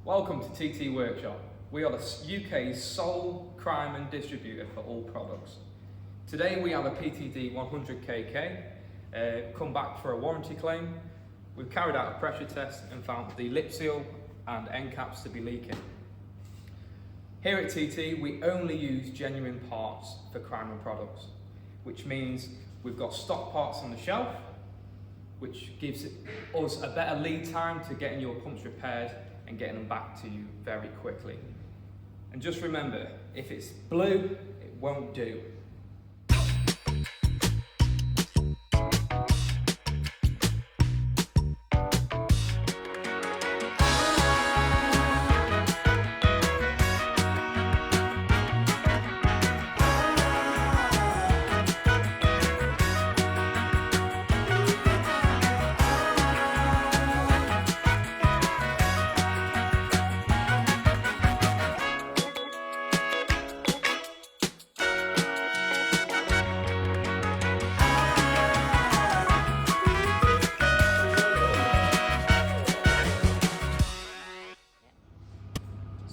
Welcome to PTD Workshop. We are the UK's sole Cri-Man distributor for all products. Today we have a PTD 100kk come back for a warranty claim. We've carried out a pressure test and found the lip seal and end caps to be leaking. Here at TT we only use genuine parts for Cri-Man products, which means we've got stock parts on the shelf, which gives us a better lead time to getting your pumps repaired and getting them back to you very quickly. And just remember, if it's blue, it won't do.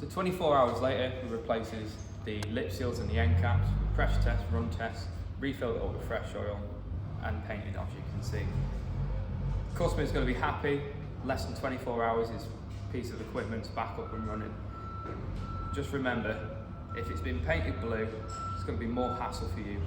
So 24 hours later, we replaces the lip seals and the end caps, pressure test, run test, refilled it all with fresh oil and painted, as you can see. The customer is going to be happy. Less than 24 hours, his piece of equipment's back up and running. Just remember, if it's been painted blue, it's going to be more hassle for you